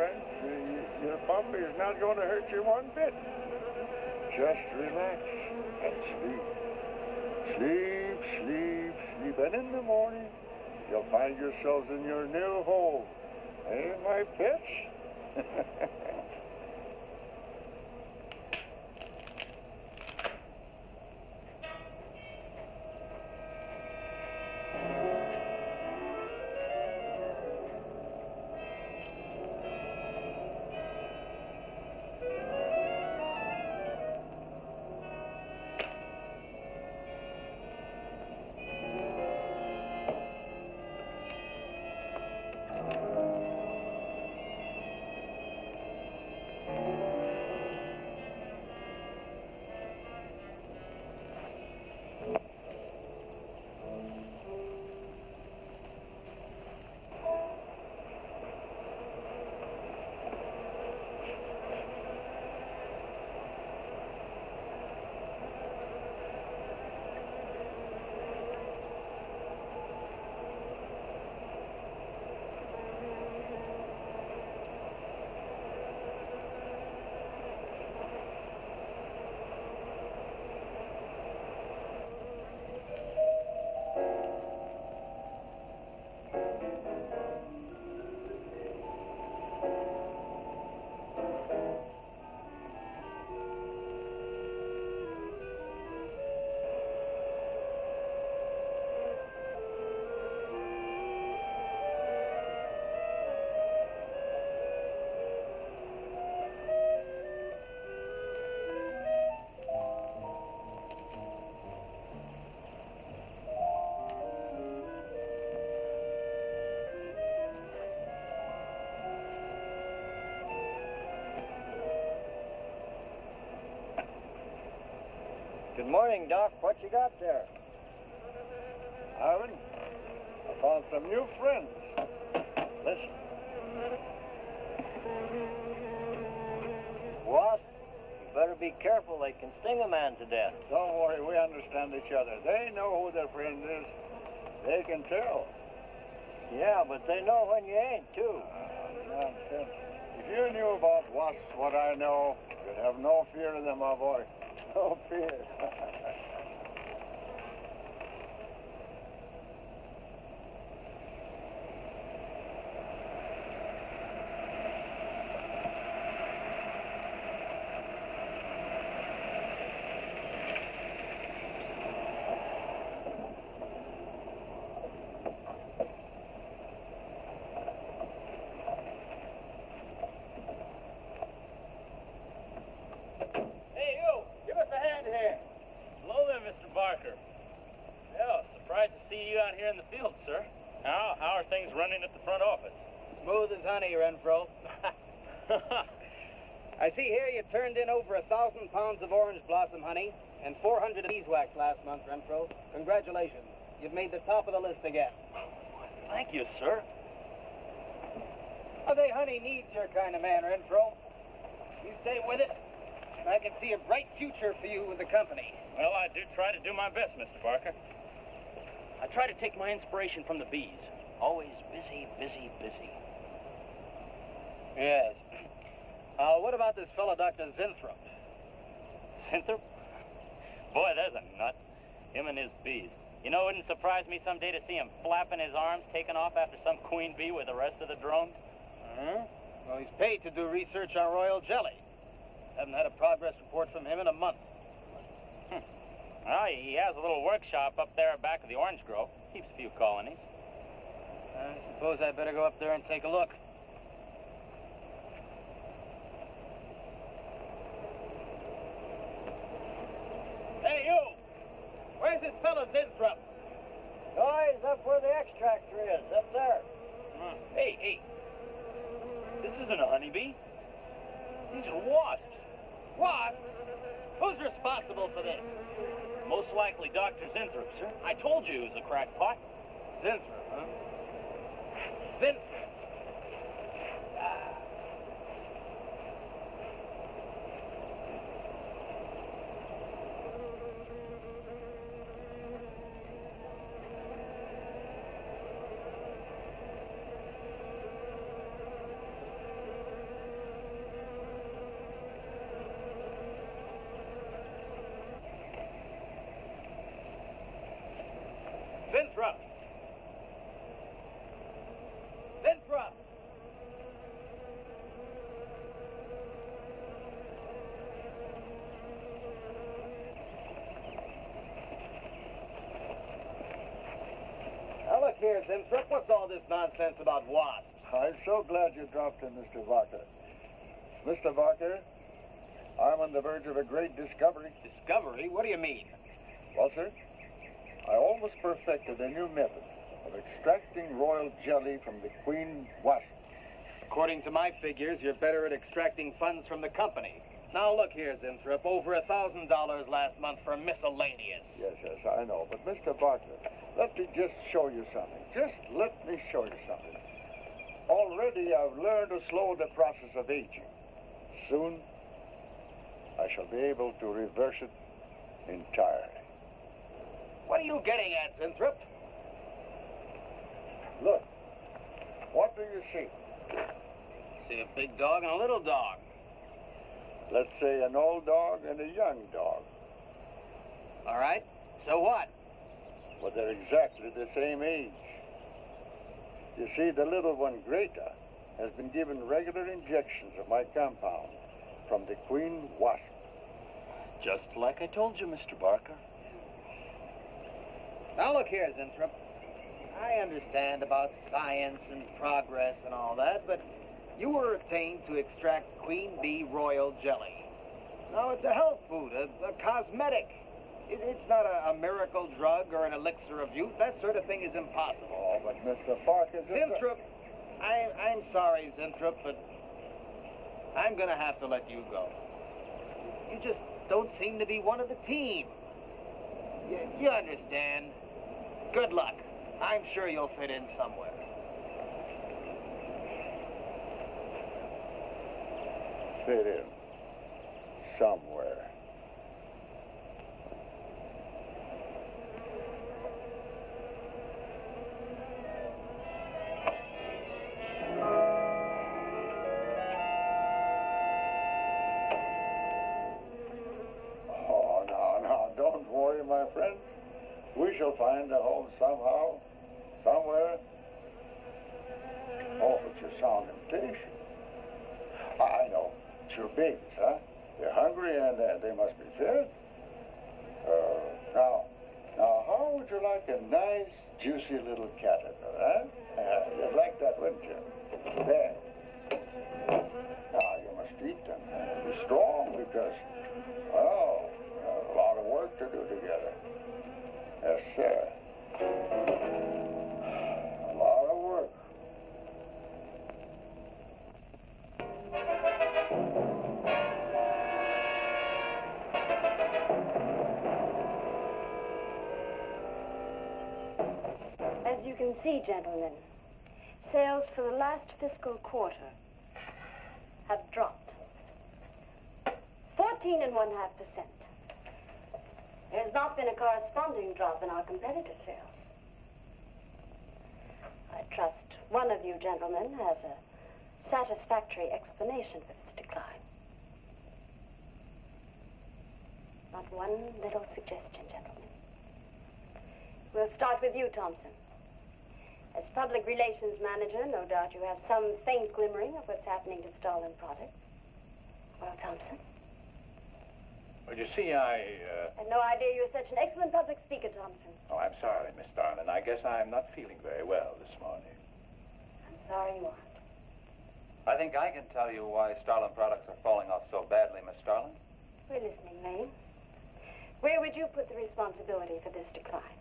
friend. Your puppy is not going to hurt you one bit. Just relax and sleep. Sleep, sleep, sleep. And in the morning, you'll find yourselves in your new home. Eh, my pets? Good morning, Doc. What you got there? Ivan, I found some new friends. Listen. Wasp, you better be careful. They can sting a man to death. Don't worry, we understand each other. They know who their friend is. They can tell. Yeah, but they know when you ain't, too. Nonsense. If you knew about wasps what I know, you'd have no fear of them, my boy. No fear. Smooth as honey, Renfro. I see here you turned in over 1,000 pounds of orange blossom honey and 400 beeswax last month, Renfro. Congratulations. You've made the top of the list again. Thank you, sir. Holiday honey needs your kind of man, Renfro. You stay with it, and I can see a bright future for you with the company. Well, I do try to do my best, Mr. Barker. I try to take my inspiration from the bees. Always busy, busy, busy. Yes. What about this fellow, Dr. Zinthrop? Zinthrop? Boy, there's a nut. Him and his bees. You know, it wouldn't surprise me someday to see him flapping his arms, taking off after some queen bee with the rest of the drones. Well, he's paid to do research on royal jelly. Haven't had a progress report from him in a month. Well, he has a little workshop up there back of the orange grove. Keeps a few colonies. I suppose I better go up there and take a look. Hey, you! Where's this fellow Zinthrop? Oh, he's up where the extractor is, up there. Hey. This isn't a honeybee. These are wasps. Wasps? Who's responsible for this? Most likely Dr. Zinthrop, sir. I told you he was a crackpot. Zinthrop, huh? Zinthrop. here, Zimthrop. What's all this nonsense about wasps? I'm so glad you dropped in, Mr. Barker. Mr. Barker, I'm on the verge of a great discovery. Discovery? What do you mean? Well, sir, I almost perfected a new method of extracting royal jelly from the queen wasp. According to my figures, you're better at extracting funds from the company. Now, look here, Zimthrop. Over $1,000 last month for miscellaneous. Yes, I know. But, Mr. Barker, let me just show you something. Just let me show you something. Already, I've learned to slow the process of aging. Soon, I shall be able to reverse it entirely. What are you getting at, Zimthrop? Look. What do you see? See a big dog and a little dog. Let's say an old dog and a young dog. All right. So what? But they're exactly the same age. You see, the little one, Greta, has been given regular injections of my compound from the queen wasp. Just like I told you, Mr. Barker. Now, look here, Zimthrop. I understand about science and progress and all that, but you were attained to extract queen bee royal jelly. Now, it's a health food, a cosmetic. It's not a miracle drug or an elixir of youth. That sort of thing is impossible. Oh, but Mr. Parker... Zimthrop, I'm sorry, Zimthrop, but I'm going to have to let you go. You just don't seem to be one of the team. You understand. Good luck. I'm sure you'll fit in somewhere. Fit in. Somewhere. Oh, no, don't worry, my friend. We shall find a home somehow, somewhere. Oh, but you sound impatient. I know. It's your babies, huh? They're hungry and they must be fed. Now, how would you like a nice, juicy little caterpillar, huh? You'd like that, wouldn't you? There. Now, you must eat them. Be strong because, well, there's a lot of work to do together. Yes, sir. A lot of work. As you can see, gentlemen, sales for the last fiscal quarter have dropped 14.5%. There has not been a corresponding drop in our competitor sales. I trust one of you gentlemen has a satisfactory explanation for this decline. Not one little suggestion, gentlemen. We'll start with you, Thompson. As public relations manager, no doubt you have some faint glimmering of what's happening to stolen products. Well, Thompson? Well, you see, I had no idea you were such an excellent public speaker, Thompson. Oh, I'm sorry, Miss Darlin. I guess I'm not feeling very well this morning. I'm sorry you aren't. I think I can tell you why Starlin products are falling off so badly, Miss Starlin. We're listening, Lane. Where would you put the responsibility for this decline?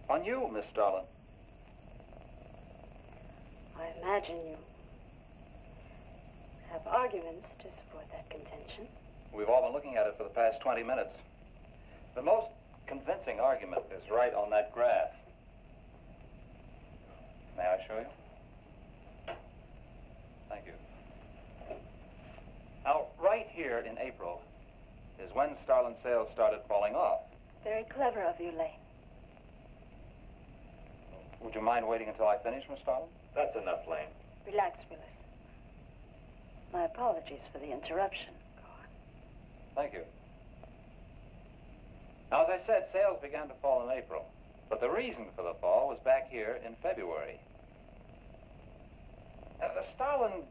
On you, Miss Starlin. I imagine you have arguments to support that contention. We've all been looking at it for the past 20 minutes. The most convincing argument is right on that graph. May I show you? Thank you. Now, right here in April is when Starlin sales started falling off. Very clever of you, Lane. Would you mind waiting until I finish, Miss Starlin? That's enough, Lane. Relax, Willis. My apologies for the interruption. Go on. Thank you. Now, as I said, sales began to fall in April. But the reason for the fall was back here in February. The Starlin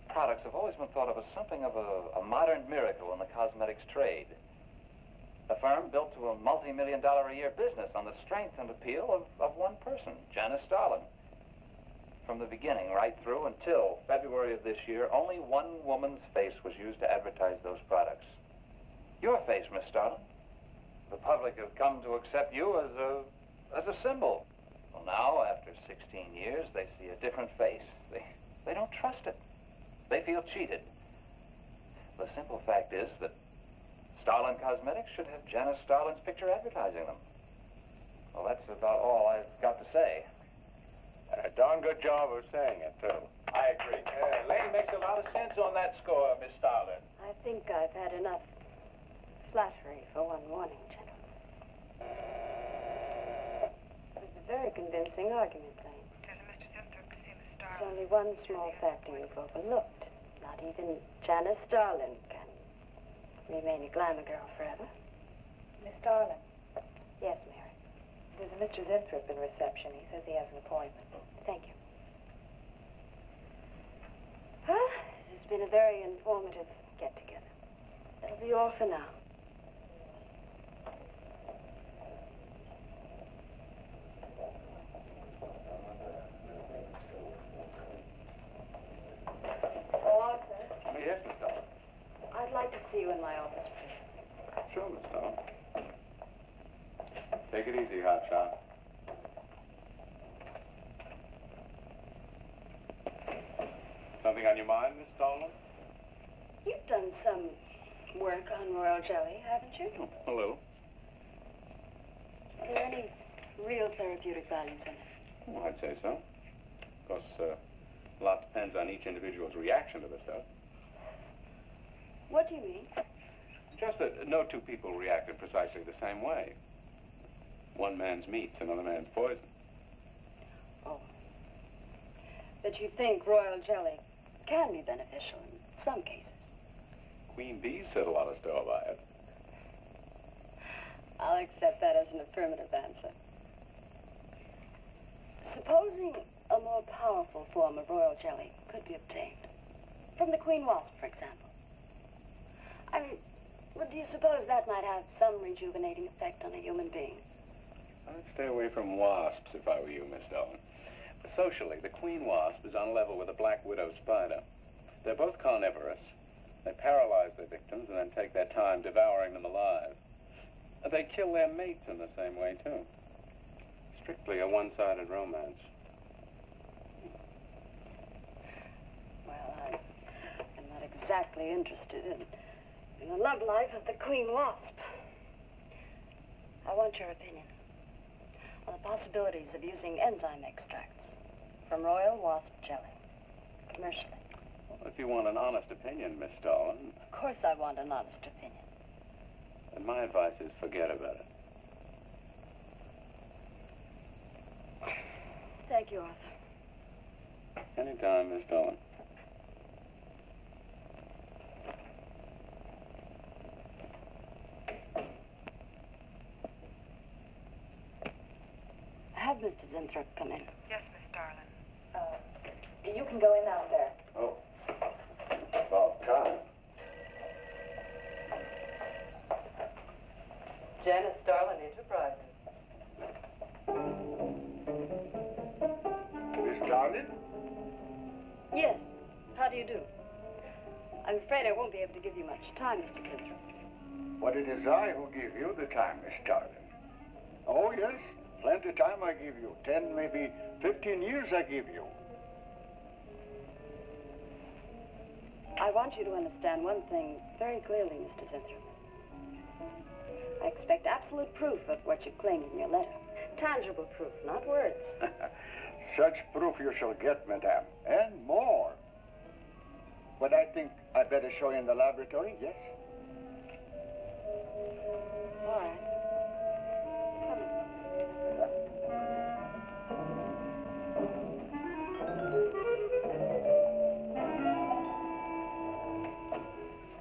products have always been thought of as something of a modern miracle in the cosmetics trade. A firm built to a multi-million-dollar-a-year business on the strength and appeal of one person, Janice Starlin. From the beginning, right through until February of this year, only one woman's face was used to advertise those products. Your face, Miss Starlin. The public have come to accept you as a symbol. Well, now, after 16 years, they see a different face. They don't trust it. They feel cheated. The simple fact is that Starlin Cosmetics should have Janice Starlin's picture advertising them. Well, that's about all I've got to say. A darn good job of saying it, too. I agree. Lady makes a lot of sense on that score, Miss Starlin. I think I've had enough flattery for one morning, gentlemen. It was a very convincing argument, Lane. There's a Mr. Zinthrop to see Miss There's Starlin. only one small factor you've overlooked. Not even Janice Starlin can remain a glamour girl forever. Miss Starlin, Yes, Mary. there's a Mr. Zinthrop in reception. He says he has an appointment. Thank you. Well, this has been a very informative get-together. That'll be all for now. Oh, Arthur, Yes, Miss Starlin. I'd like to see you in my office, please. Sure, Miss Starlin. Take it easy, hotshot. Something on your mind, Miss Starlin? You've done some work on royal jelly, haven't you? A little. Are there any real therapeutic values in it? Well, I'd say so. Of course, a lot depends on each individual's reaction to the stuff. What do you mean? Just that no two people react in precisely the same way. One man's meat's another man's poison. Oh. But you think royal jelly can be beneficial in some cases? Queen bees set a lot of store by it. I'll accept that as an affirmative answer. Supposing a more powerful form of royal jelly could be obtained. From the queen wasp, for example. I mean, do you suppose that might have some rejuvenating effect on a human being? I'd stay away from wasps if I were you, Miss Starlin. Socially, the queen wasp is on level with the black widow spider. They're both carnivorous. They paralyze their victims and then take their time devouring them alive. They kill their mates in the same way, too. Strictly a one-sided romance. Well, I'm not exactly interested in the love life of the queen wasp. I want your opinion on the possibilities of using enzyme extracts from royal wasp jelly, commercially. Well, if you want an honest opinion, Miss Starlin, Of course I want an honest opinion. then my advice is forget about it. Thank you, Arthur. Anytime, Miss Starlin. Have Mr. Zinthrop come in. Yes, Miss Starlin. You can go in now, sir. Oh. About time. Janice Starlin Enterprises. Miss Starlin? Yes. How do you do? I'm afraid I won't be able to give you much time, Mr. Zinthrop. But it is I who give you the time, Miss Starlin. Oh, yes. Plenty of time I give you. 10, maybe 15 years I give you. I want you to understand one thing very clearly, Mr. Zinthrop. I expect absolute proof of what you claimed in your letter. Tangible proof, not words. Such proof you shall get, madame, and more. But I think I'd better show you in the laboratory, yes? All right. Come in.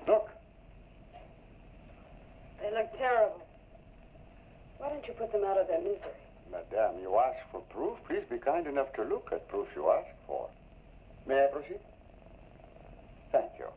Look. They look terrible. Why don't you put them out of their misery? Madame, you ask for proof. Please be kind enough to look at proof you ask for. May I proceed? Thank you.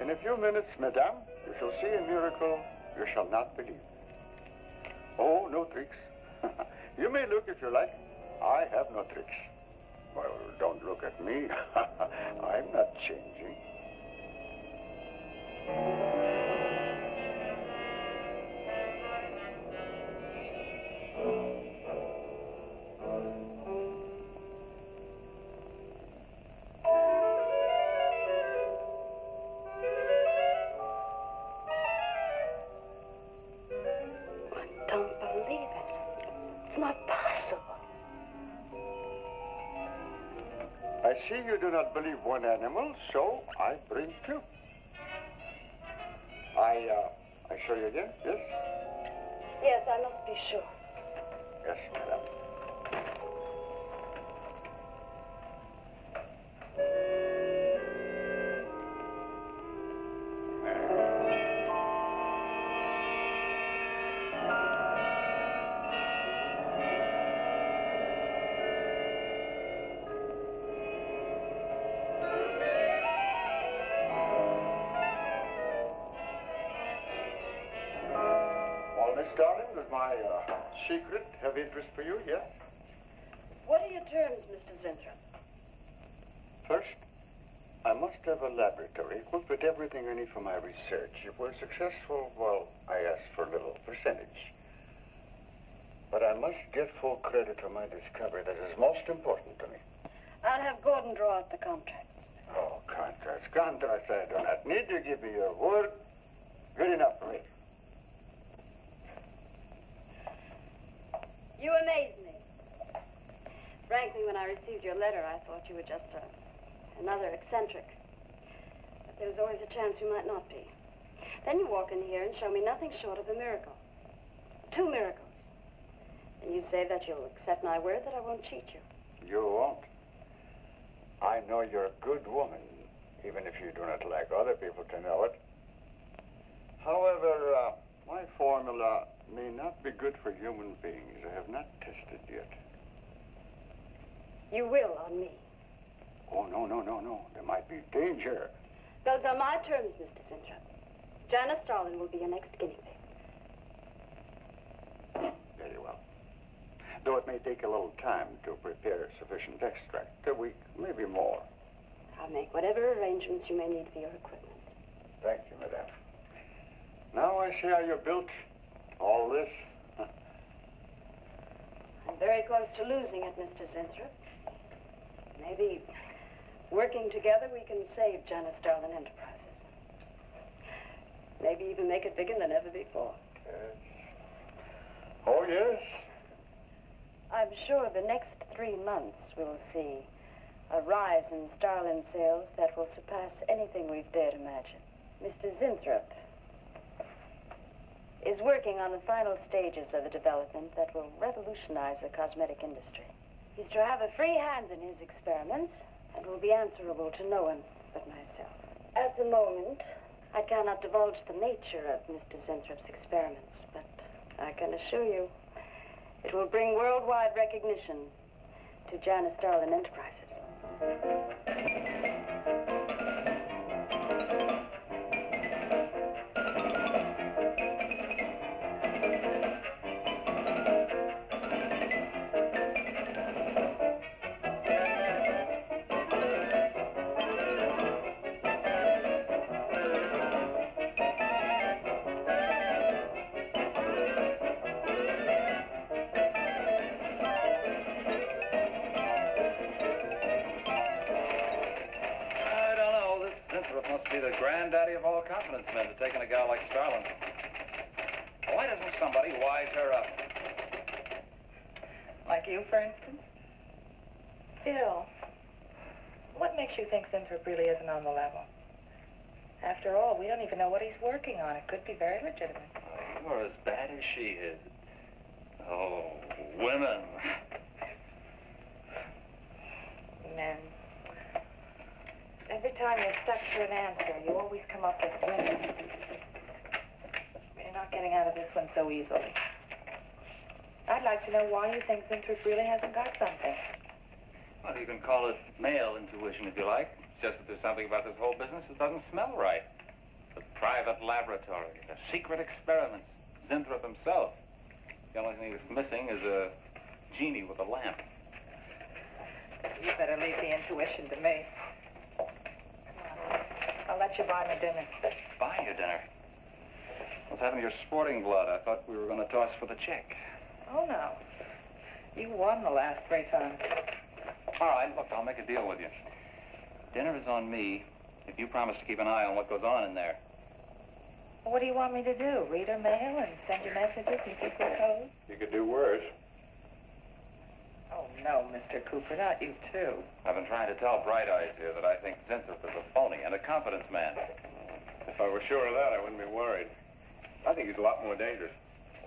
In a few minutes, madame, you shall see a miracle you shall not believe. Oh, no tricks. You may look if you like. I have no tricks. Well, don't look at me. I'm not changing. I see you do not believe one animal, so I bring two. I show you again, yes? Yes, I must be sure. Yes, madame. Darling, does my secret have interest for you, yes? What are your terms, Mr. Zinthrop? First, I must have a laboratory equipped with everything I need for my research. If we're successful, well, I ask for a little percentage. But I must get full credit for my discovery. That is most important to me. I'll have Gordon draw up the contracts. Oh, contracts. Contracts I do not need. You give me your word. Good enough for me. You amaze me. Frankly, when I received your letter, I thought you were just another eccentric. But there was always a chance you might not be. Then you walk in here and show me nothing short of a miracle. 2 miracles. And you say that you'll accept my word that I won't cheat you. You won't. I know you're a good woman, even if you do not like other people to know it. However, my formula may not be good for human beings. I have not tested yet. You will on me. Oh, no. There might be danger. Those are my terms, Mr. Zinthrop. Janice Starlin will be your next guinea pig. Very well. Though it may take a little time to prepare sufficient extract. A week, maybe more. I'll make whatever arrangements you may need for your equipment. Thank you, madame. Now I see how you built all this. I'm very close to losing it, Mr. Zinthrop. Maybe working together we can save Janice Starlin Enterprises. Maybe even make it bigger than ever before. Yes. Oh, yes. I'm sure the next 3 months we'll see a rise in Starlin sales that will surpass anything we've dared imagine. Mr. Zinthrop is working on the final stages of a development that will revolutionize the cosmetic industry. He's to have a free hand in his experiments and will be answerable to no one but myself. At the moment, I cannot divulge the nature of Mr. Zinthrup's experiments, but I can assure you it will bring worldwide recognition to Janice Starlin Enterprises. The granddaddy of all confidence men to taking a gal like Starlin. Why doesn't somebody wise her up? Like you, for instance? Phil, what makes you think Zinthrop really isn't on the level? After all, we don't even know what he's working on. It could be very legitimate. You're as bad as she is. Oh, women. Men. Every time you're stuck for an answer, you always come up with women. You're not getting out of this one so easily. I'd like to know why you think Zinthrop really hasn't got something. Well, you can call it male intuition if you like. It's just that there's something about this whole business that doesn't smell right. that laboratory, the secret experiments. Zinthrop himself. The only thing he's missing is a genie with a lamp. You better leave the intuition to me. Come on. I'll let you buy me dinner. Buy you dinner? What's happened to your sporting blood? I thought we were going to toss for the check. Oh, no. You won the last 3 times. All right, look, I'll make a deal with you. Dinner is on me if you promise to keep an eye on what goes on in there. What do you want me to do? Read her mail and send you messages and keep her codes? You could do worse. Oh, no, Mr. Cooper, not you, too. I've been trying to tell Bright Eyes here that I think Zinthrop is a phony and a confidence man. If I were sure of that, I wouldn't be worried. I think he's a lot more dangerous.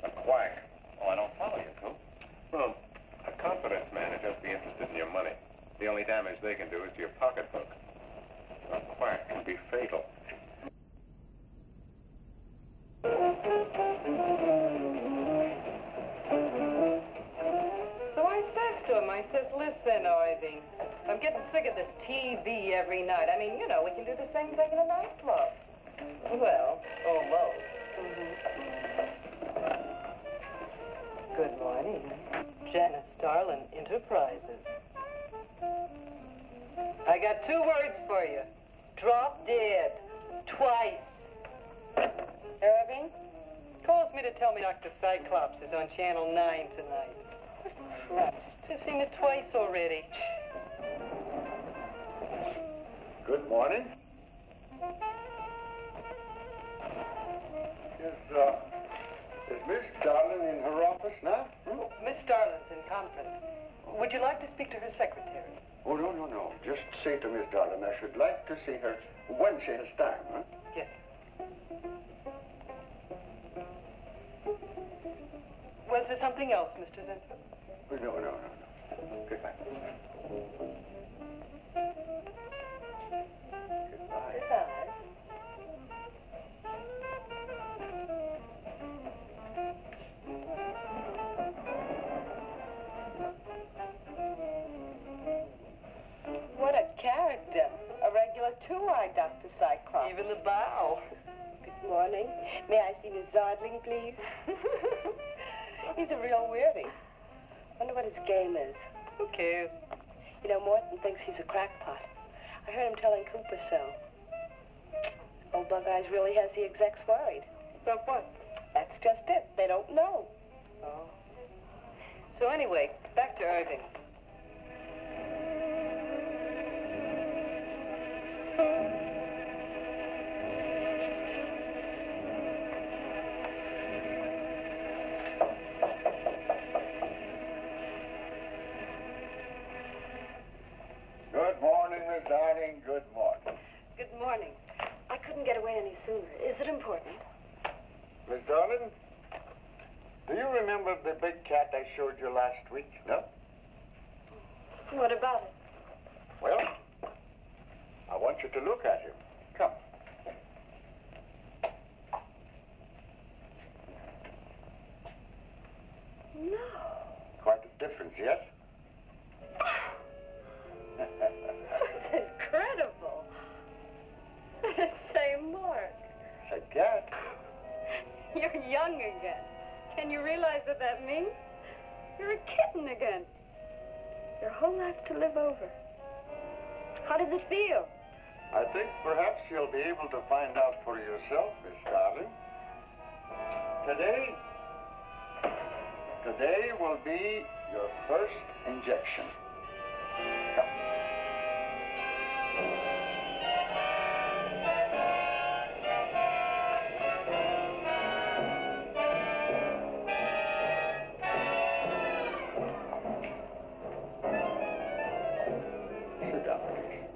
A quack. Oh, I don't follow you, Coop. Well, a confidence man would just be interested in your money. The only damage they can do is to your pocketbook. A quack can be fatal. So I says to him, I says, listen, Irving, I'm getting sick of this TV every night. I mean, you know, we can do the same thing in a nightclub. Well, almost. Good morning. Janice Starlin Enterprises. I got 2 words for you. Drop dead. Twice. Irving calls me to tell me Dr. Cyclops is on Channel 9 tonight. I've seen it twice already. Good morning. Is Miss Darlin in her office now? Miss Starlin's in conference. Would you like to speak to her secretary? Oh, no. Just say to Miss Darlin I should like to see her when she has time, huh? Yes. Was there something else, Mr. Zinthrop? No. Goodbye. Goodbye. What a character. A regular 2-eyed Dr. Cyclops. Even the bow. Good morning. May I see Miss Zardling, please? He's a real weirdie. Wonder what his game is. Who cares? You know, Morton thinks he's a crackpot. I heard him telling Cooper so. Old Bug Eyes really has the execs worried. About what? That's just it. They don't know. Oh. So anyway, back to Irving. Good morning, Miss Darling. Good morning. Good morning. I couldn't get away any sooner. Is it important? Miss Darlin, do you remember the big cat I showed you last week? No? What about it? Well, I want you to look at him. Come. No. Quite a difference, yes? That's incredible. Say, Mark. It's a cat. You're young again. Can you realize what that means? You're a kitten again. Your whole life to live over. How does it feel? I think perhaps you'll be able to find out for yourself, Miss Darling. Today will be your first injection. Come. Sit down, please.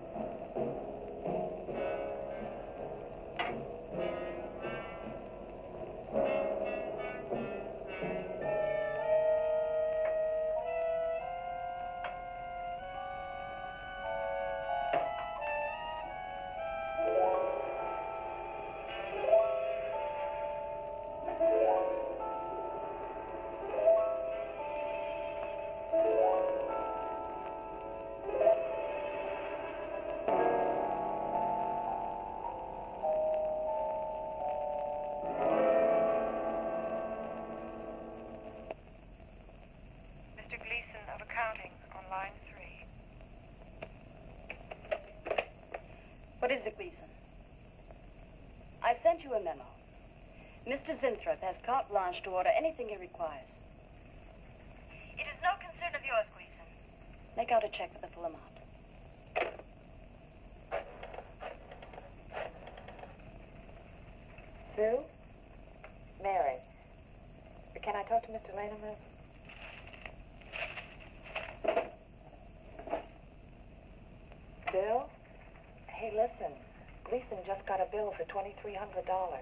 Mr. Zinthrop has carte blanche to order anything he requires. It is no concern of yours, Gleason. Make out a check for the full amount. Sue? Mary. Can I talk to Mr. Lane a minute? Bill? Hey, listen. Gleason just got a bill for $2,300.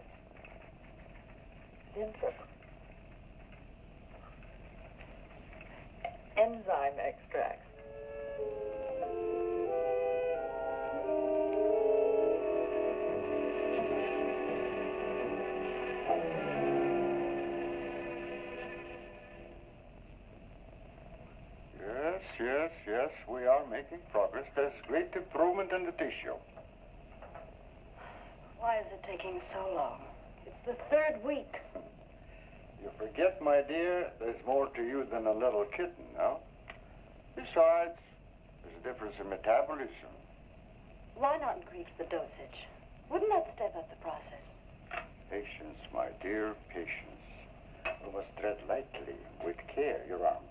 Zinthrop. Enzyme extracts. Yes, we are making progress. There's great improvement in the tissue. Why is it taking so long? It's the third week. You forget, my dear, there's more to you than a little kitten, no? Besides, there's a difference in metabolism. Why not increase the dosage? Wouldn't that step up the process? Patience, my dear, patience. We must tread lightly, with care, your arm, please.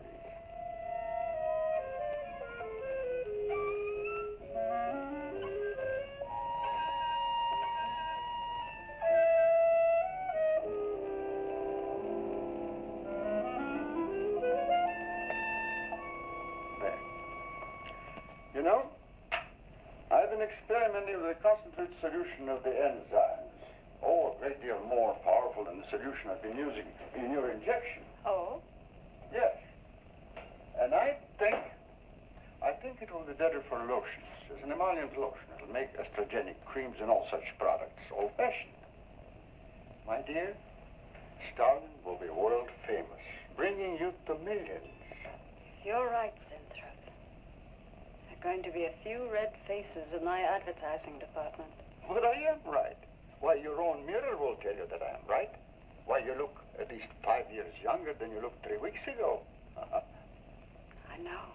You know, I've been experimenting with a concentrated solution of the enzymes. Oh, a great deal more powerful than the solution I've been using in your injection. Oh? Yes. And I think it will be better for lotions. As an emollient lotion, it'll make estrogenic creams and all such products old-fashioned. My dear, Stalin will be world famous, bringing youth to millions. You're right, Zinthrop. There are going to be a few red faces in my advertising department. But I am right. Why, your own mirror will tell you that I am right. Why, you look at least 5 years younger than you looked 3 weeks ago. I know.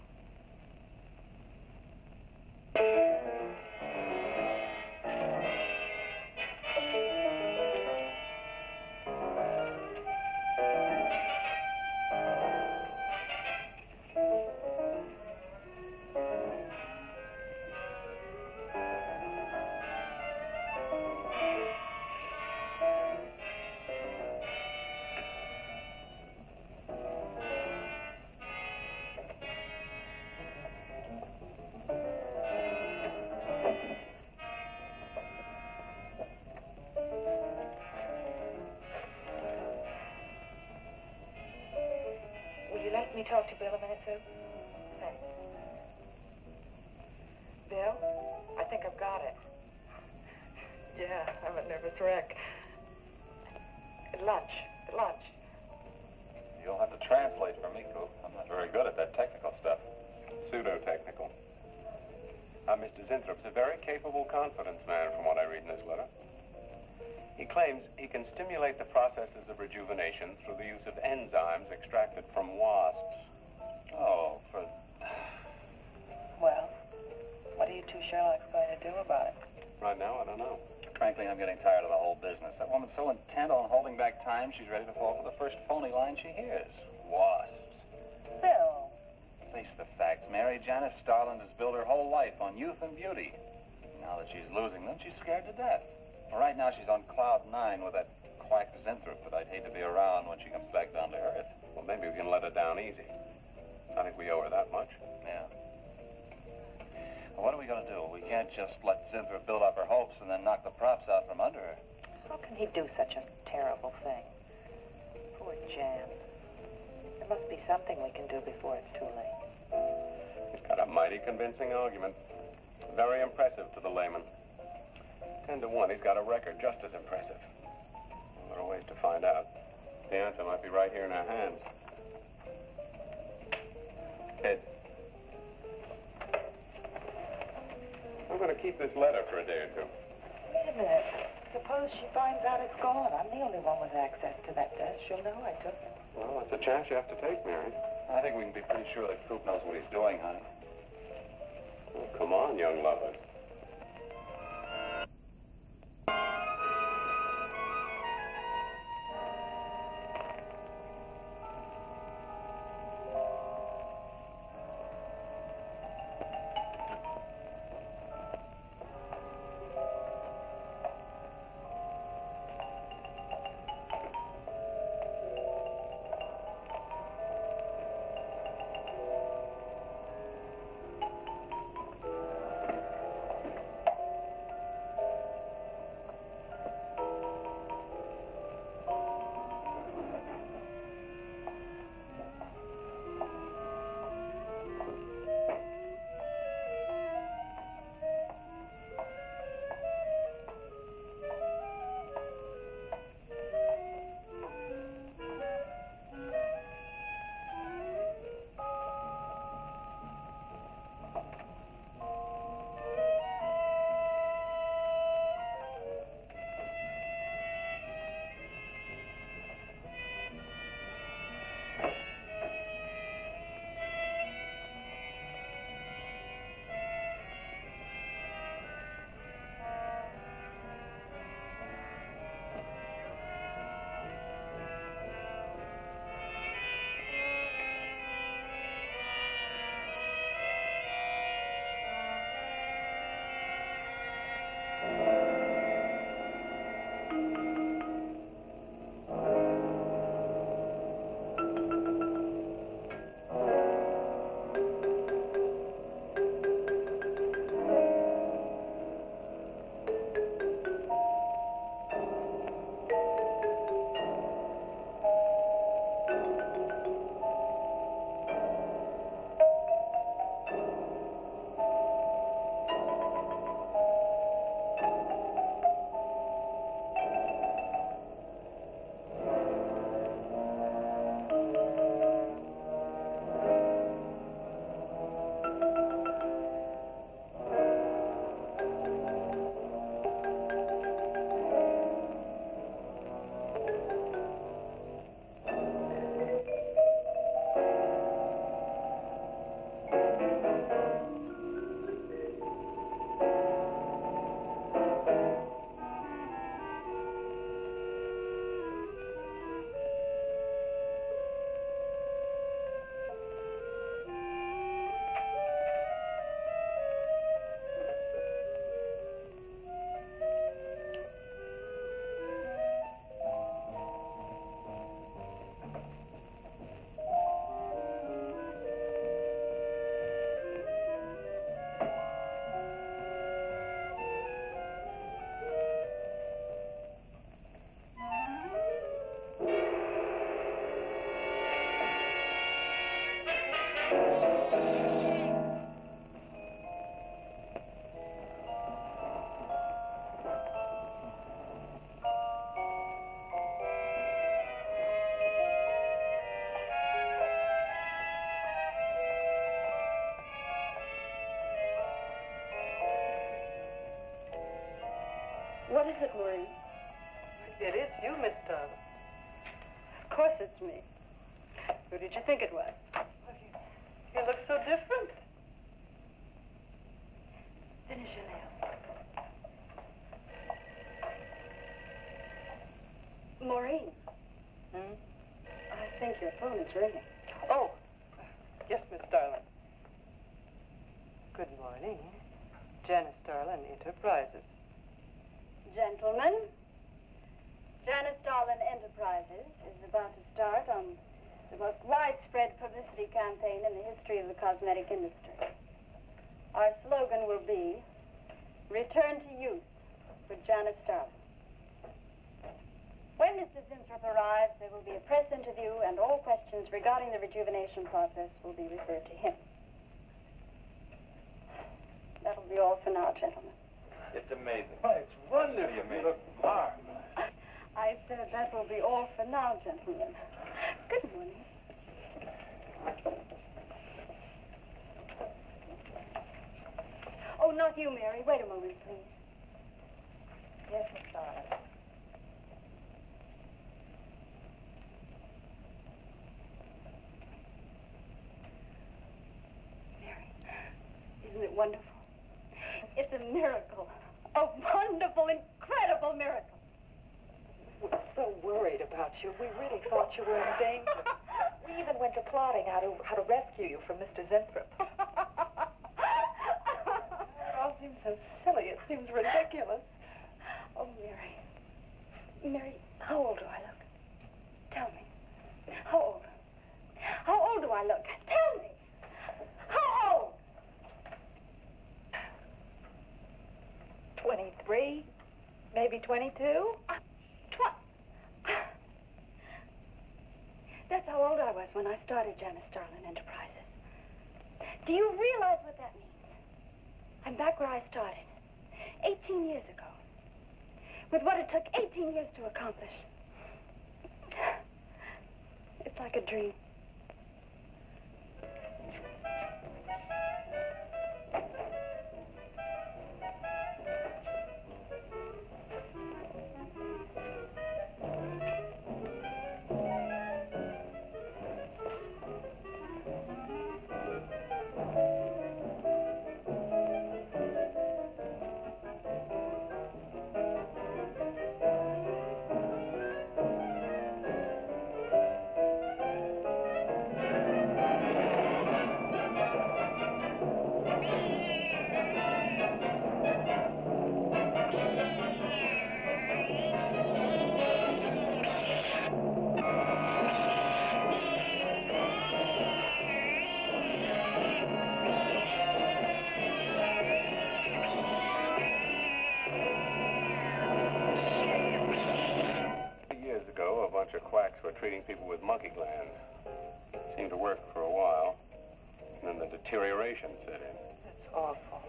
Let me talk to Bill a minute, Sue. Thanks. Bill, I think I've got it. Yeah, I'm a nervous wreck. At lunch. You'll have to translate for me, Coop. I'm not very good at that technical stuff. Pseudo-technical. Mr. Zinthrop's a very capable confidence man from what I read in this letter. He claims he can stimulate the processes of rejuvenation through the use of enzymes extracted from wasps. Oh, Well, what are you two Sherlocks going to do about it? Right now, I don't know. Frankly, I'm getting tired of the whole business. That woman's so intent on holding back time, she's ready to fall for the first phony line she hears. Wasps. Bill. Face the facts, Mary. Janice Starland has built her whole life on youth and beauty. Now that she's losing them, she's scared to death. Well, right now, she's on cloud 9 with that quack Zinthrop that I'd hate to be around when she comes back down to earth. Well, maybe we can let her down easy. I think we owe her that much. Yeah. Well, what are we going to do? We can't just let Zinthrop build up her hopes and then knock the props out from under her. How can he do such a terrible thing? Poor Jan. There must be something we can do before it's too late. He's got a mighty convincing argument. Very impressive to the layman. 10 to 1, he's got a record just as impressive. Well, there are ways to find out. The answer might be right here in our hands. Ed. I'm going to keep this letter for a day or two. Wait a minute. Suppose she finds out it's gone. I'm the only one with access to that desk. She'll know I took it. Well, that's a chance you have to take, Mary. I think we can be pretty sure that Coop knows what he's doing, honey. Well, come on, young lovers. is it, Maureen? It is you, Miss Starlin. Of course it's me. Who did you think it was? You look so different. Finish your nails. Maureen. I think your phone is ringing. Oh, yes, Miss Starlin. Good morning. Janice Starlin Enterprises. Gentlemen, Janice Starlin Enterprises is about to start on the most widespread publicity campaign in the history of the cosmetic industry. Our slogan will be, Return to Youth with Janice Starlin. When Mr. Zinthrop arrives, there will be a press interview, and all questions regarding the rejuvenation process will be referred to him. That'll be all for now, gentlemen. It's amazing. Oh, it's wonderful. You look marvelous. I said that will be all for now, gentlemen. Good morning. Oh, not you, Mary. Wait a moment, please. Yes, Miss Starlin. Mary, isn't it wonderful? It's a miracle. A wonderful, incredible miracle. We were so worried about you. We really thought you were in danger. We even went to plotting how to rescue you from Mr. Zinthrop. It all seems so silly. It seems ridiculous. Oh, Mary. Mary, how old do I look? Tell me. How old? How old do I look? Tell me. How old? 23, maybe 22. That's how old I was when I started Janice Starlin Enterprises. Do you realize what that means? I'm back where I started, 18 years ago, with what it took 18 years to accomplish. It's like a dream. Quacks were treating people with monkey glands. Seemed to work for a while. And then the deterioration set in. That's awful.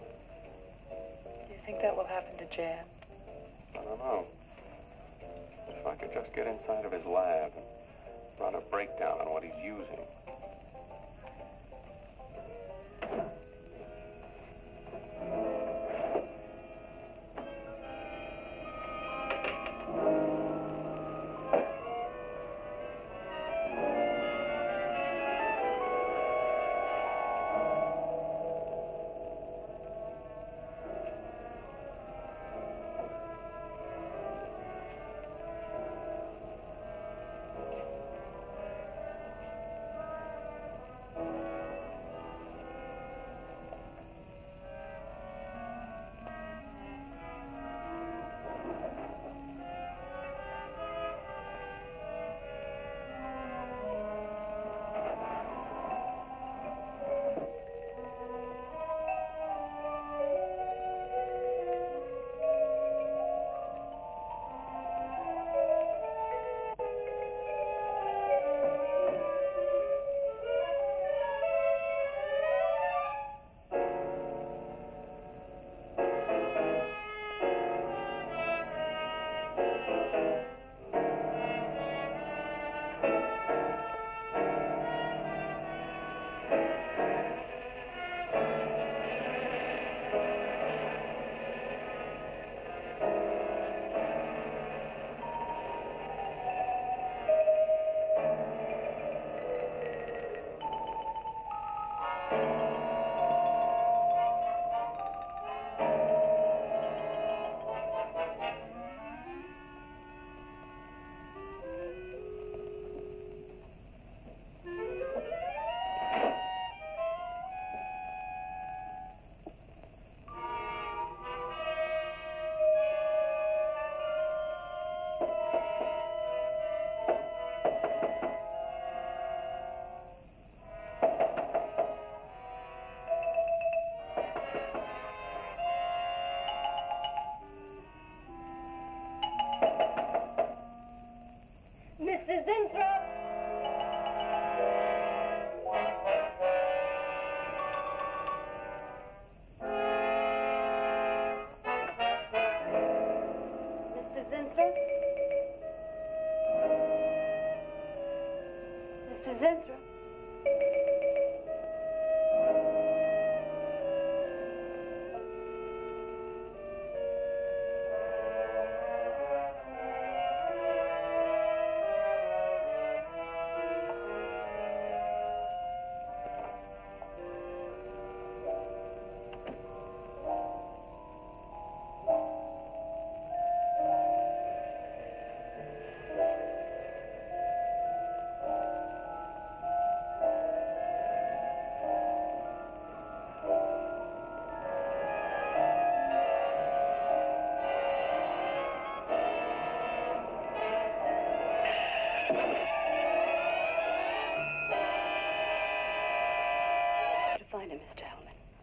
Do you think that will happen to Jan? I don't know. If I could just get inside of his lab and run a breakdown on what he's using.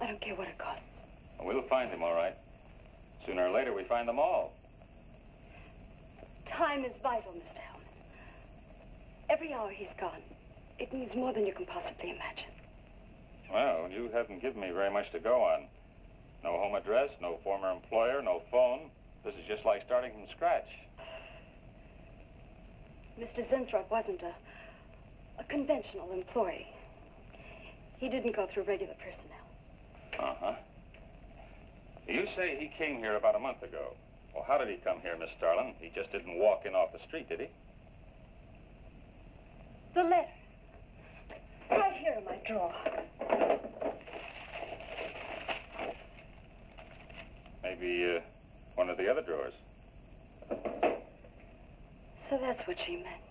I don't care what it costs. We'll find him, all right. Sooner or later, we find them all. Time is vital, Mr. Hellman. Every hour he's gone, it means more than you can possibly imagine. Well, you haven't given me very much to go on. No home address, no former employer, no phone. This is just like starting from scratch. Mr. Zinthrop wasn't a conventional employee. He didn't go through regular personnel. Uh-huh. You say he came here about a month ago. Well, how did he come here, Miss Starlin? He just didn't walk in off the street, did he? The letter. Right here in my drawer. Maybe one of the other drawers. So that's what she meant.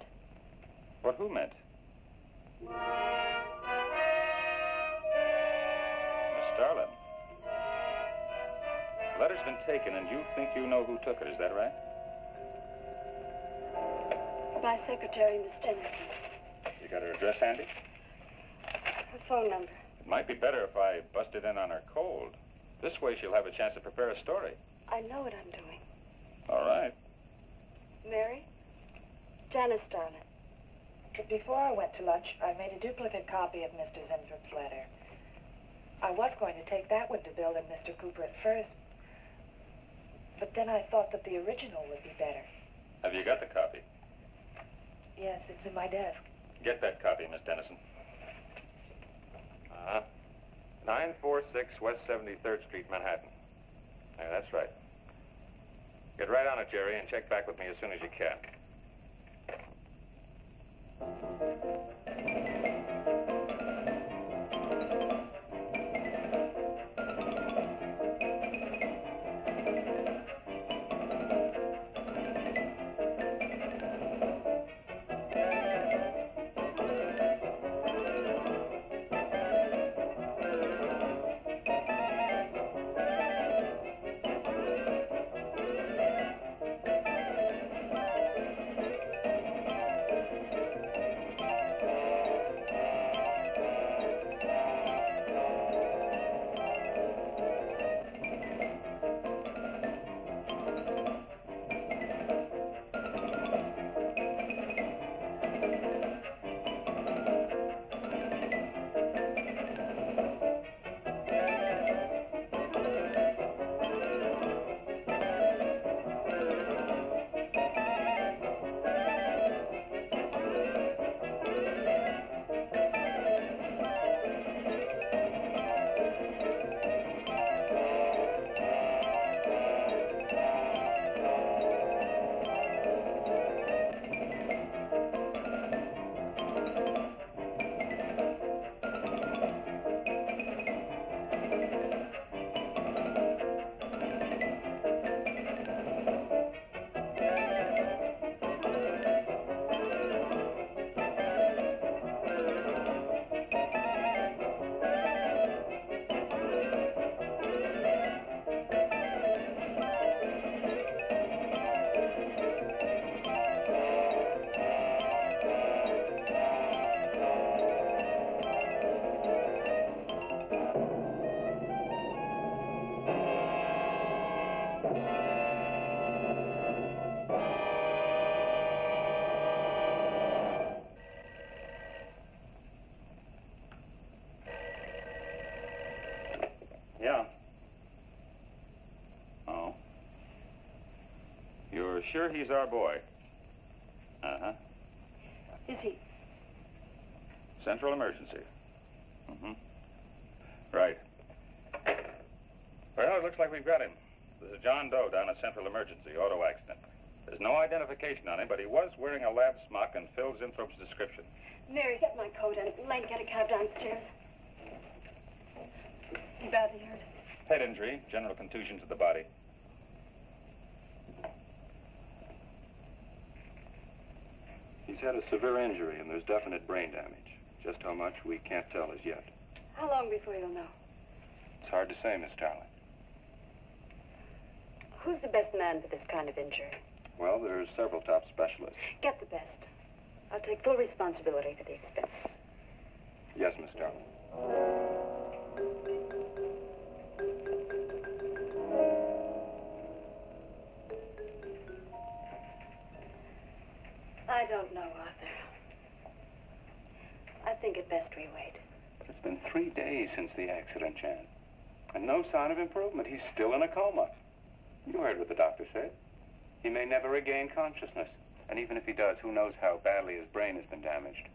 What who meant? Miss Starlin. The letter's been taken, and you think you know who took it, is that right? My secretary, Miss Dennison. You got her address handy? Her phone number. It might be better if I busted in on her cold. This way she'll have a chance to prepare a story. I know what I'm doing. All right. Mary? Janice Starlin. But before I went to lunch, I made a duplicate copy of Mr. Zimthrop's letter. I was going to take that one to Bill and Mr. Cooper at first, but then I thought that the original would be better. Have you got the copy? Yes, it's in my desk. Get that copy, Miss Dennison. 946 West 73rd Street, Manhattan. Yeah, that's right. Get right on it, Jerry, and check back with me as soon as you can. Yeah. Oh. You're sure he's our boy? Uh-huh. Is he? Central emergency. Mm-hmm. Right. Well, it looks like we've got him. There's a John Doe down at Central Emergency, auto accident. There's no identification on him, but he was wearing a lab smock and Phil Zinthrop's description. Mary, get my coat and Lane, get a cab downstairs. You badly hurt? Head injury, general contusion to the body. He's had a severe injury, and there's definite brain damage. Just how much, we can't tell as yet. How long before you'll know? It's hard to say, Miss Starlin. Who's the best man for this kind of injury? Well, there's several top specialists. Get the best. I'll take full responsibility for the expenses. Yes, Miss Starlin. I don't know, Arthur. I think it best we wait. But it's been 3 days since the accident, Jan. And no sign of improvement. He's still in a coma. You heard what the doctor said. He may never regain consciousness. And even if he does, who knows how badly his brain has been damaged.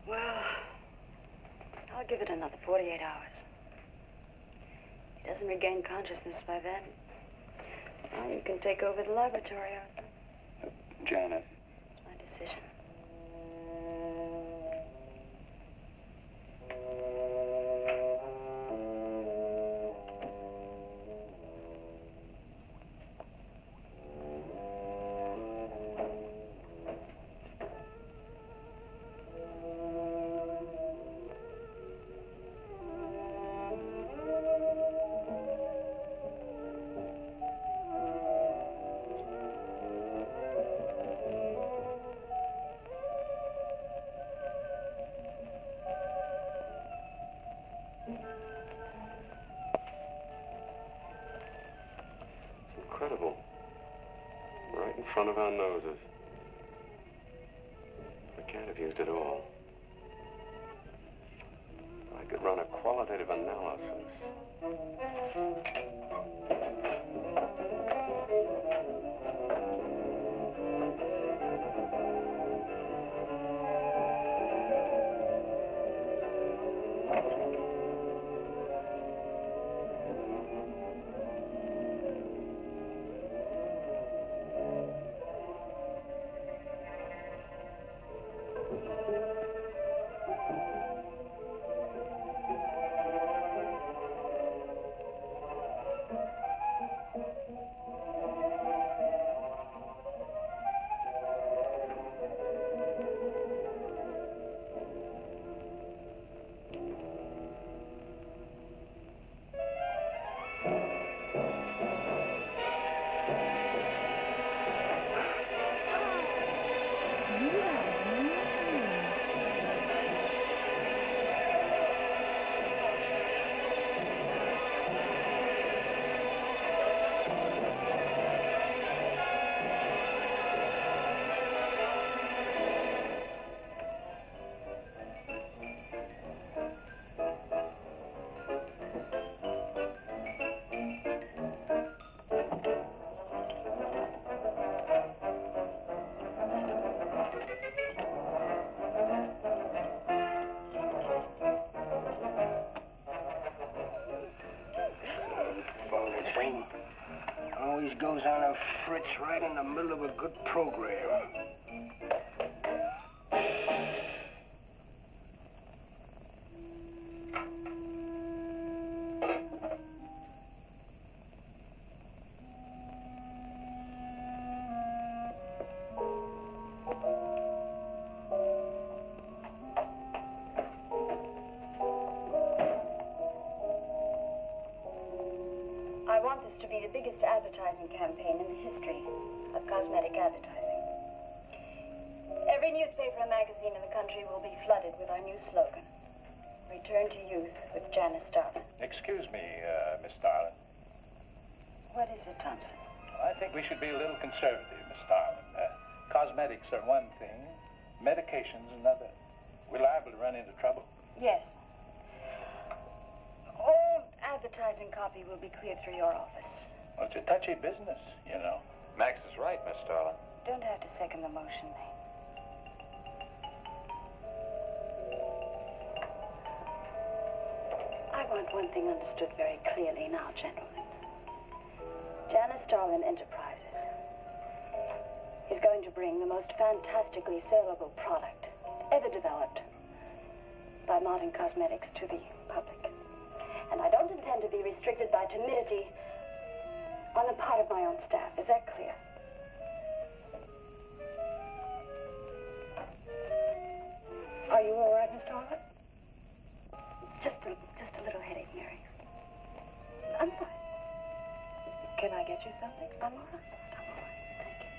Well, I'll give it another 48 hours. If he doesn't regain consciousness by then, well, you can take over the laboratory, Arthur. Janet. It's my decision. Incredible. Right in front of our noses. We can't have used it all. I could run a qualitative analysis. Always goes on a fritz right in the middle of a good program. I want this to be the biggest advertising campaign in the history of cosmetic advertising. Every newspaper and magazine in the country will be flooded with our new slogan, Return to Youth with Janice Starlin. Excuse me, Miss Starlin. What is it, Thompson? I think we should be a little conservative, Miss Starlin. Cosmetics are one thing, medications another. We're liable to run into trouble. Yes. All advertising copy will be cleared through your office. Well, it's a touchy business, you know. Max is right, Miss Starlin. Don't have to second the motion, May. I want one thing understood very clearly now, gentlemen. Janice Starlin Enterprises is going to bring the most fantastically saleable product ever developed by modern cosmetics to the public. And I don't intend to be restricted by timidity on the part of my own staff. Is that clear? Are you all right, Miss Starlin? Just a little headache, Mary. I'm fine. Can I get you something? I'm all right. I'm all right. Thank you.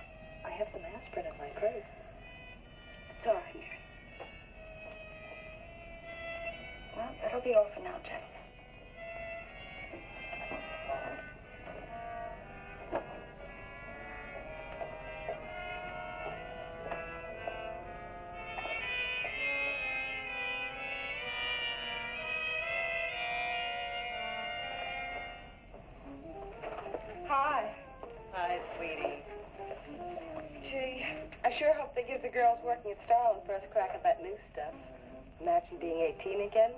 I have some aspirin in my purse. It's all right, Mary. Well, that'll be all for now, gentlemen. sweetie? Gee, I sure hope they give the girls working at Starland first crack at that new stuff. Imagine being 18 again.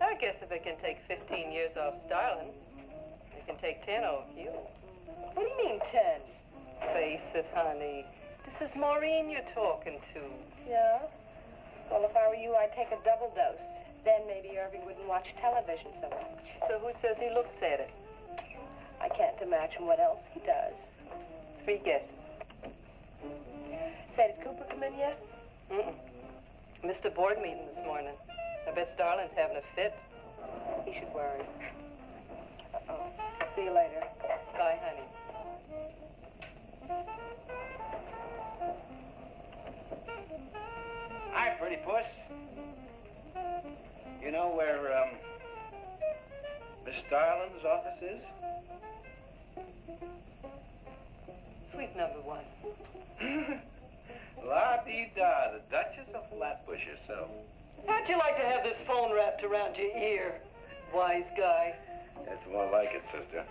I guess if it can take 15 years off Starland, it can take 10 off you. What do you mean, 10? Face it, honey. This is Maureen you're talking to. Yeah? Well, if I were you, I'd take a double dose. Then maybe Irving wouldn't watch television so much. So who says he looks at it? I can't imagine what else he does. 3 guesses. Say, did Cooper come in yet? Mm-mm. Missed a board meeting this morning. I bet Starland's having a fit. He should worry. Uh-oh. See you later. Bye, honey. Hi, pretty puss. You know where, Miss Starland's office is? Suite number 1. La-dee-da, the Duchess of Flatbush herself. How'd you like to have this phone wrapped around your ear, wise guy? That's more like it, sister.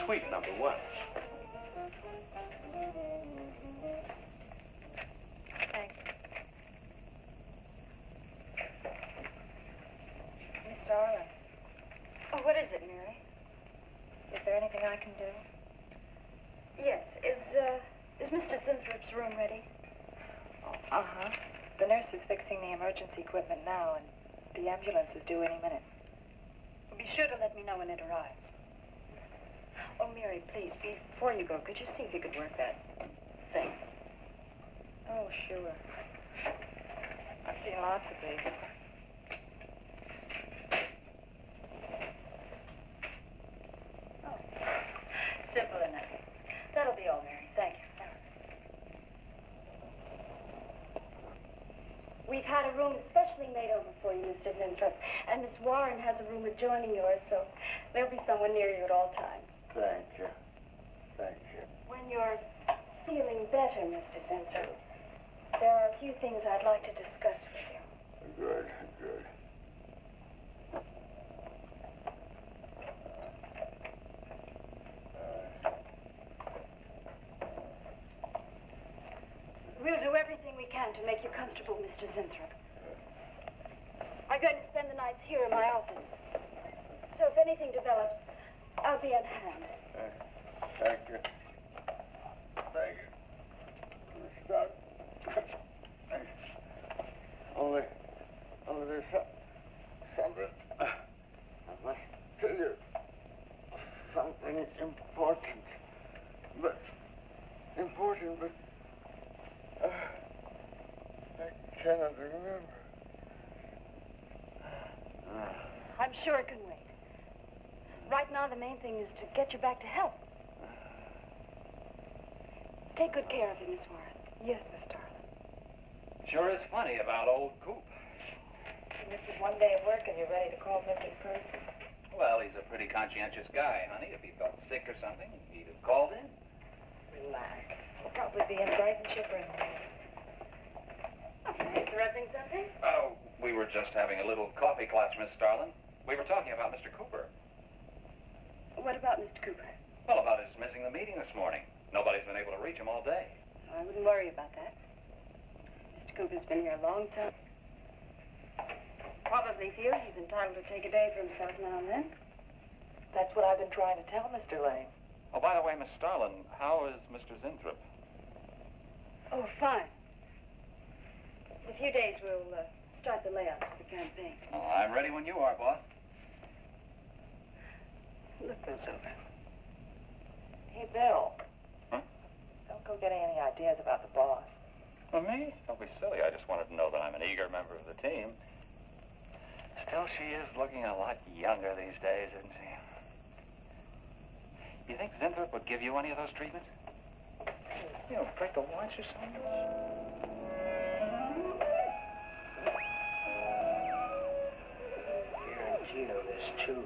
Suite number 1. Thanks. Miss Starland, Oh, what is it, Mary? is there anything I can do? Yes. Is Mr. Sinthrop's room ready? Uh-huh. The nurse is fixing the emergency equipment now, and the ambulance is due any minute. Be sure to let me know when it arrives. Oh, Mary, please, before you go, could you see if you could work that thing? Oh, sure. I've seen lots of these. Oh, simple enough. That'll be all, Mary. Thank you. We've had a room especially made over for you, Mr. Winthrop. And Miss Warren has a room adjoining yours, so there'll be someone near you at all times. Thank you. Thank you. When you're feeling better, Mr. Winthrop, there are a few things I'd like to discuss with you. Good, good. We'll do everything we can to make you comfortable, Mr. Winthrop. I'm going to spend the nights here in my office. So if anything develops, I'll be on hand. Thank you. Thank you. Stop. Only there's something. I must tell you. Something important. But I cannot remember. I'm sure it can wait. Right now, the main thing is to get you back to health. Take good care of him, Miss Warren. Yes, Miss Starland. Sure is funny about old Coop. This is one day of work and you're ready to call missing person. Well, he's a pretty conscientious guy, honey. If he felt sick or something, he'd have called in. Relax. He'll probably be in bright and chipper in the morning. Interrupting something? Oh, we were just having a little coffee clutch, Miss Starland. We were talking about Mr. Cooper. What about Mr. Cooper? Well, about his missing the meeting this morning. Nobody's been able to reach him all day. I wouldn't worry about that. Mr. Cooper's been here a long time. Probably feels he's entitled to take a day for himself now and then. That's what I've been trying to tell Mr. Lane. Oh, by the way, Miss Starland, how is Mr. Zinthrop? Oh, fine. In a few days, we'll start the layouts for the campaign. Oh, I'm ready when you are, boss. Look those over. Hey, Bill. Huh? Don't go getting any ideas about the boss. Well, me? Don't be silly. I just wanted to know that I'm an eager member of the team. Still, she is looking a lot younger these days, isn't she? You think Zinthrop would give you any of those treatments? You know, break the watch or something? Here in Gino, there's 2.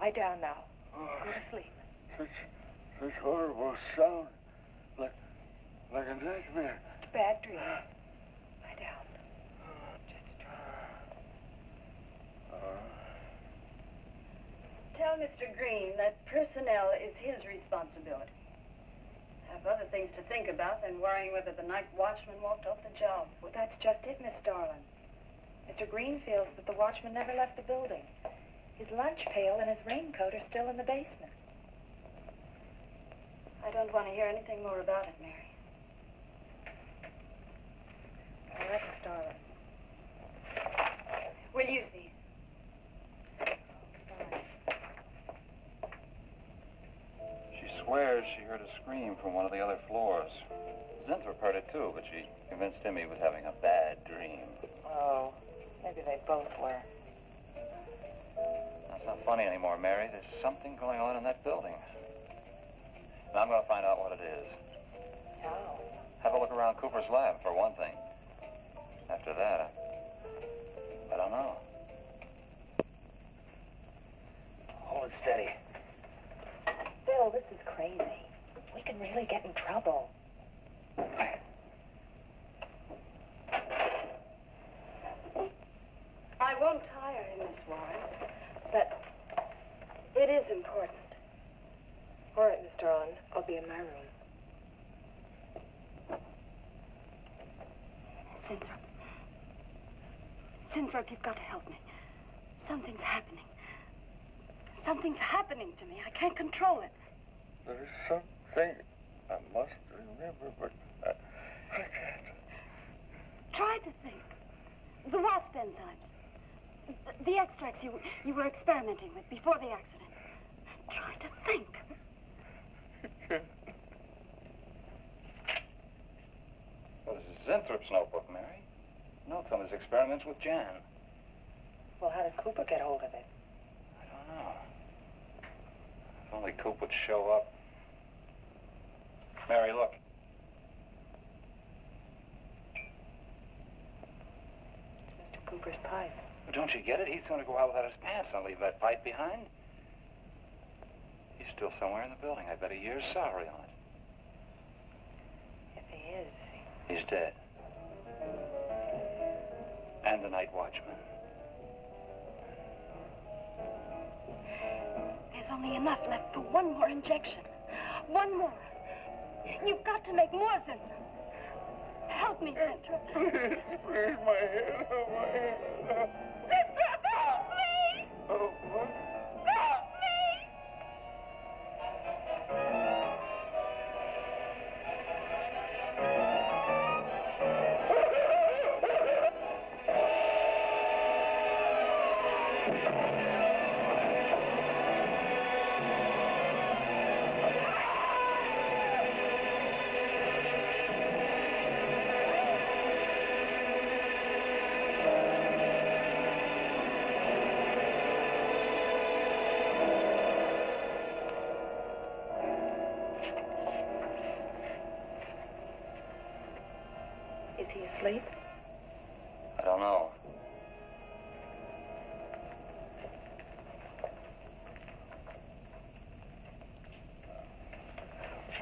Lie down now. Go to sleep. Such horrible sound. Like a nightmare. It's a bad dream. Lie down. Just a dream. Tell Mr. Green that personnel is his responsibility. Have other things to think about than worrying whether the night watchman walked off the job. Well, that's just it, Miss Starlin. Mr. Green feels that the watchman never left the building. His lunch pail and his raincoat are still in the basement. I don't want to hear anything more about it, Mary. All right, Miss Starlin. We'll use these. She swears she heard a scream from one of the other floors. Zinthrop heard it too, but she convinced him he was having a bad dream. Oh, maybe they both were. That's not funny anymore, Mary. There's something going on in that building. Now I'm going to find out what it is. How? Have a look around Cooper's lab, for one thing. After that, I don't know. Hold it steady. Bill, this is crazy. We can really get in trouble. I won't tire you, Miss Warren, but it is important. All right, Miss Starlin. I'll be in my room. Zinthrop, you've got to help me. Something's happening. Something's happening to me. I can't control it. There's something I must remember, but I can't. Try to think. The wasp enzymes. The extracts you were experimenting with before the accident. Try to think. Well, this is Zinthrop's notebook, Mary. Notes on his experiments with Jan. Well, how did Cooper get hold of it? I don't know. If only Coop would show up. Mary, look. It's Mr. Cooper's pipe. Well, don't you get it? He's going to go out without his pants and leave that pipe behind. He's still somewhere in the building. I bet a year's salary on it. If he is. He's dead. And the night watchman. There's only enough left for one more injection. One more. You've got to make more, Zinthrop. Help me, Zinthrop. Please, my head. Oh, my head. Zinthrop, help me! Oh, what? Help me! Is he asleep? I don't know.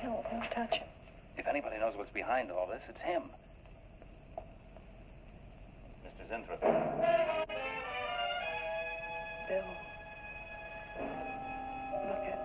No, don't touch him. If anybody knows what's behind all this, it's him. Mr. Zinthrop. Bill. Look at...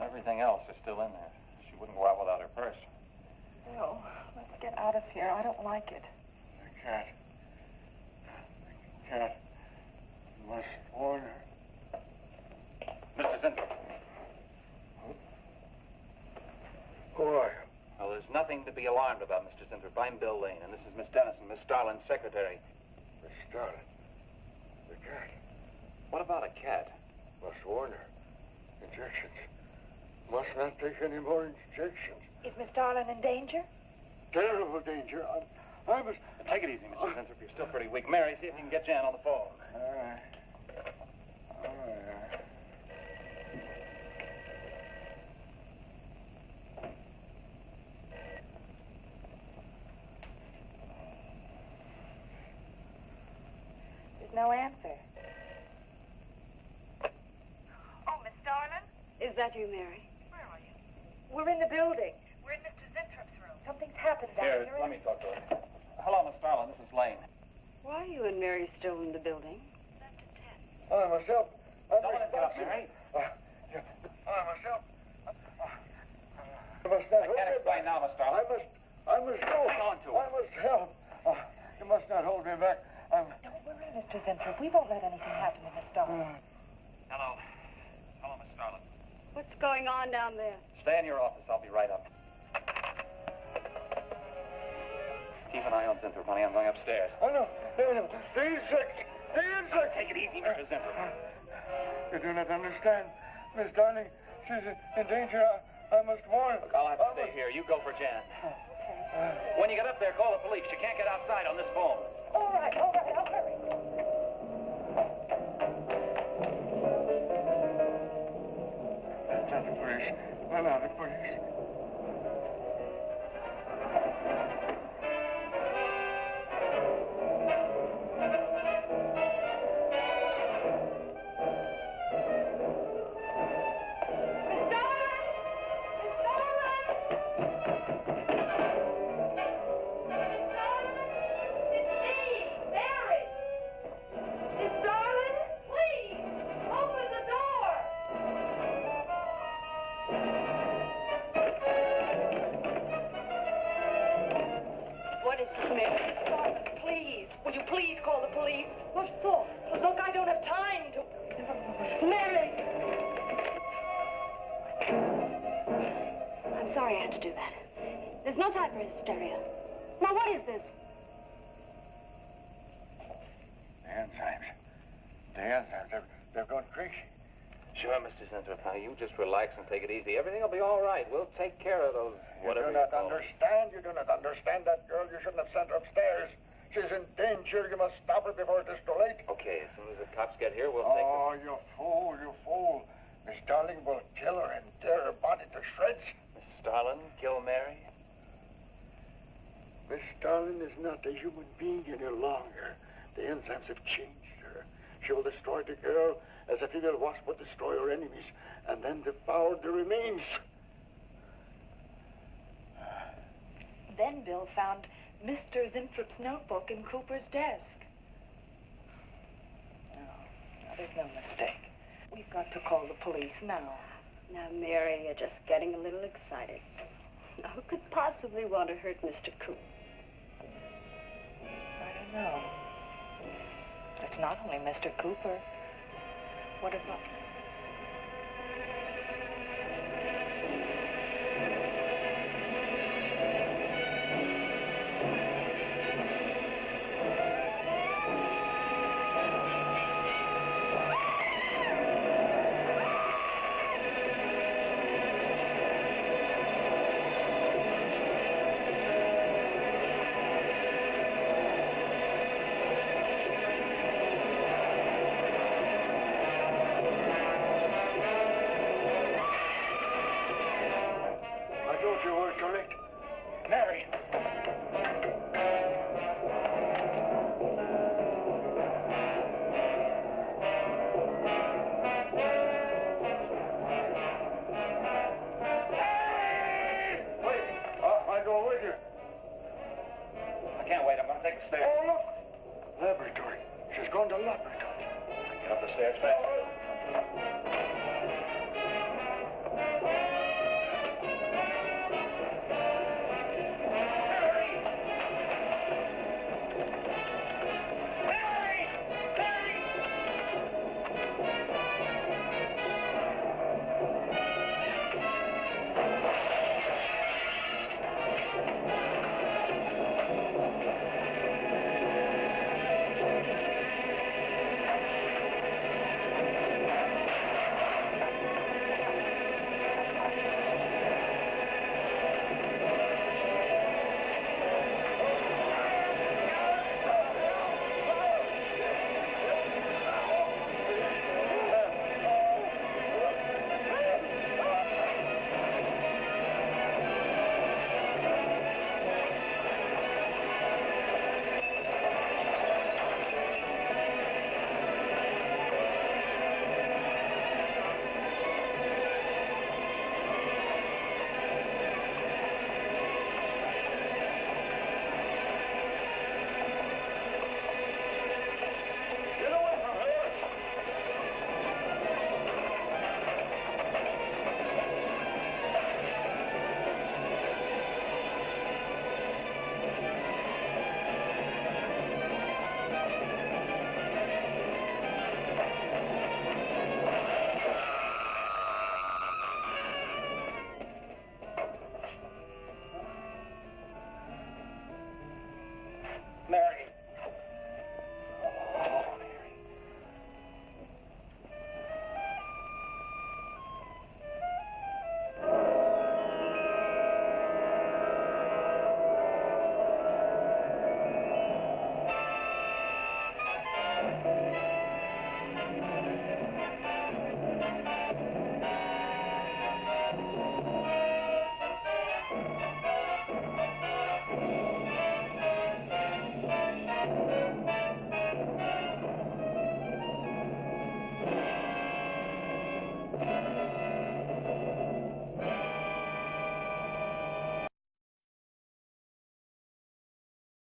Everything else is still in there. She wouldn't go out without her purse. Bill, let's get out of here. I don't like it. I can't. I must warn nothing to be alarmed about, Mr. Zinthrop. I'm Bill Lane, and this is Miss Dennison, Miss Starlin's secretary. Miss Starlin. The cat. What about a cat? Must warn her. Injections. Must not take any more injections. Is Miss Starlin in danger? Terrible danger. I must... Take it easy, Mr. Zinthrop. You're still pretty weak. Mary, see if you can get Jan on the phone. All right. There's no answer. Oh, Miss Starlin? Is that you, Mary? Where are you? We're in the building. We're in Mr. Zintrop's room. Something's happened down Here, here. let me talk to her. Hello, Miss Starlin. This is Lane. Why are you and Mary still in the building? I myself. Don't let it get up, Mary. I myself. I must not I can't explain now, Miss Starlin. I must go. Hang on to I her. must help. You must not hold me back. No, we're in, Mr. Zinthrop. We won't let anything happen to Miss Starlin. Hello. Hello, Miss Starlin. What's going on down there? Stay in your office. I'll be right up. Keep an eye on Zinthrop, honey. I'm going upstairs. Oh, no. No. The insect. The insect. Take it easy, Mr. Zinthrop. You do not understand. Miss Darling, she's in danger. I must warn. Look, I'll have to stay here. You go for Jan. When you get up there, call the police. You can't get outside on this phone. All right, I'll hurry. That's not the police. No, the police. There's no time for hysteria. Now, what is this? The enzymes. They've gone crazy. Sure, Mr. Zinthrop. Now, you just relax and take it easy. Everything will be all right. We'll take care of those, whatever You do not understand. You do not understand that girl. You shouldn't have sent her upstairs. She's in danger. You must stop her before it is too late. Okay, as soon as the cops get here, we'll take her. Oh, you fool. Miss Darling will kill her and tear her body to shreds. Miss Starlin, kill Mary? Miss Starlin is not a human being any longer. The enzymes have changed her. She will destroy the girl as a female wasp would destroy her enemies, and then devour the remains. Then Bill found Mr. Zintrop's notebook in Cooper's desk. No, there's no mistake. We've got to call the police now. Now, Mary, you're just getting a little excited. Now, who could possibly want to hurt Mr. Cooper? I don't know. It's not only Mr. Cooper. What about... Get up the stairs fast.